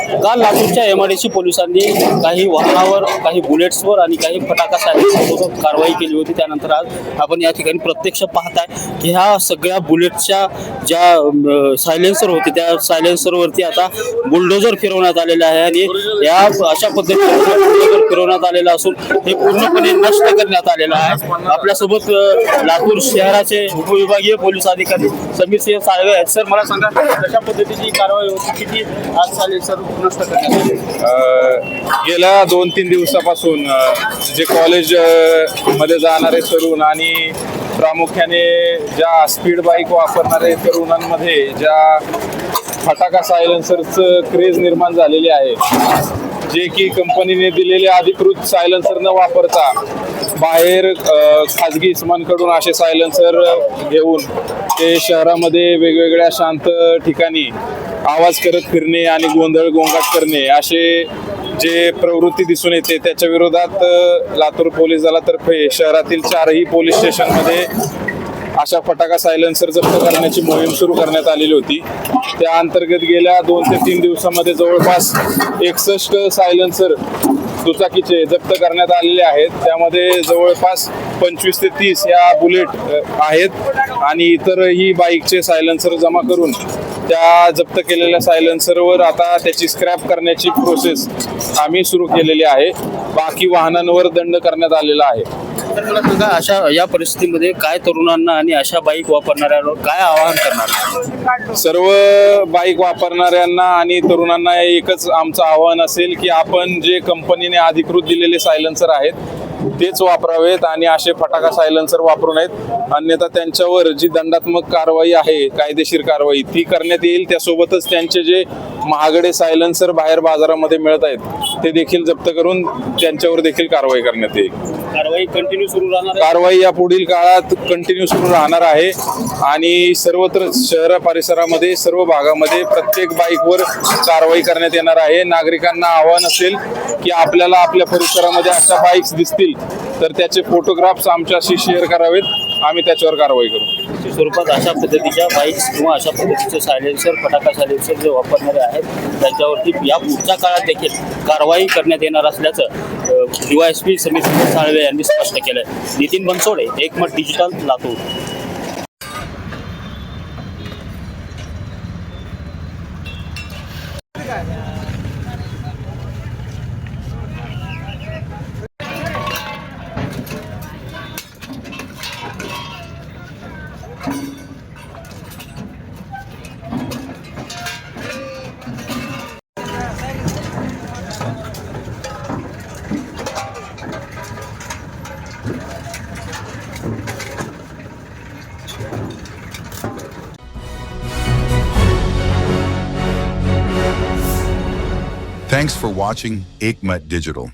काल लातूरच्या MIDC पोलिसांनी काही वाहनावर, काही बुलेट्सवर आणि काही फटाका सायलेन्सरवर कारवाई केली होती. त्यानंतर आज आपण या ठिकाणी प्रत्यक्ष पाहताय की ह्या सगळ्या बुलेटच्या ज्या सायलेन्सर होते त्या सायलेन्सरवरती आता बुलडोजर फिरवण्यात आलेला आहे आणि या अशा पद्धतीने बुलडोजर फिरवण्यात आलेला असून हे पूर्णपणे नष्ट करण्यात आलेलं आहे. आपल्यासोबत लातूर शहराचे उपविभागीय पोलीस अधिकारी समीर सिंह साळवे आहेत. सर, मला सांगा कशा पद्धतीची कारवाई होती, किती आज सायलेन्सर नष्ट करण्यात आले? गेल्या 2-3 दिवसापासून जे कॉलेज मध्ये जाणारे तरुण आणि प्रामुख्याने ज्या स्पीड बाईक वापरणारे तरुणांमध्ये ज्या फटाका सायलेन्सरचं क्रेज निर्माण झालेले आहे, जे की कंपनीने दिलेले अधिकृत सायलेन्सर न वापरता बाहेर खाजगी इस्मांकडून असे सायलेन्सर घेऊन ते शहरामध्ये वेगवेगळ्या शांत ठिकाणी आवाज करत फिरणे आणि गोंधळ गोंगाट करणे असे जे प्रवृत्ती दिसून येते, त्याच्या विरोधात लातूर पोलीस दलातर्फे शहरातील 4ही पोलीस स्टेशनमध्ये अशा फटाका सायलेन्सर जप्त करण्याची मोहीम सुरू करण्यात आलेली होती. त्या अंतर्गत गेल्या 2 ते 3 दिवसामध्ये जवळपास 61 सायलेन्सर दुचाकीचे जप्त करण्यात आलेले आहेत. त्यामध्ये जवळपास 25 ते 30 या बुलेट आहेत आणि इतरही बाईकचे सायलेन्सर जमा करून त्या जप्त केलेल्या सायलेन्सरवर आता त्याची स्क्रॅप करण्याची प्रोसेस आम्ही सुरू केलेली आहे. बाकी वाहनांवर दंड करण्यात आलेला आहे. तर मला सांगा, अशा या परिस्थितीमध्ये काय तरुणांना आणि अशा बाईक वापरणाऱ्यांवर काय आवाहन करणार? सर्व बाईक वापरणाऱ्यांना आणि तरुणांना एकच आमचं आवाहन असेल की आपण जे कंपनीने अधिकृत दिलेले सायलेन्सर आहेत तेच वापरावेत आणि असे फटाका सायलेन्सर वापरू नयेत. अन्यथा त्यांच्यावर जी दंडात्मक कारवाई आहे, कायदेशीर कारवाई, ती करण्यात येईल. त्यासोबतच त्यांचे जे महागडे सायलेन्सर बाहेर बाजारामध्ये मिळत आहेत ते देखील जप्त करून त्यांच्यावर देखील कारवाई करण्यात येईल. कारवाई कंटिन्यू सुरू राहणार? कारवाई या पुढील काळात कंटिन्यू सुरू राहणार आहे आणि सर्वत्र शहर परिसरामध्ये सर्व भागामध्ये प्रत्येक बाईकवर कारवाई करण्यात येणार आहे. नागरिकांना आवाहन असेल की आपल्याला आपल्या परिसरामध्ये अशा बाईक्स दिसतील तर त्याचे फोटोग्राफ्स आमच्याशी शेअर करावेत, आम्ही त्याच्यावर कारवाई करू. स्वरूपात अशा पद्धतीच्या बाईक्स किंवा अशा पद्धतीचे सायलेन्सर, फटाका सायलेन्सर जे वापरणारे आहेत त्यांच्यावरती या पुढच्या काळात देखील कारवाई करण्यात येणार असल्याचं DYSP समीर सिंह साळवे यांनी स्पष्ट केलं. नितीन बनसोडे, एकमत digital, Latur. Thanks for watching Ekmat Digital.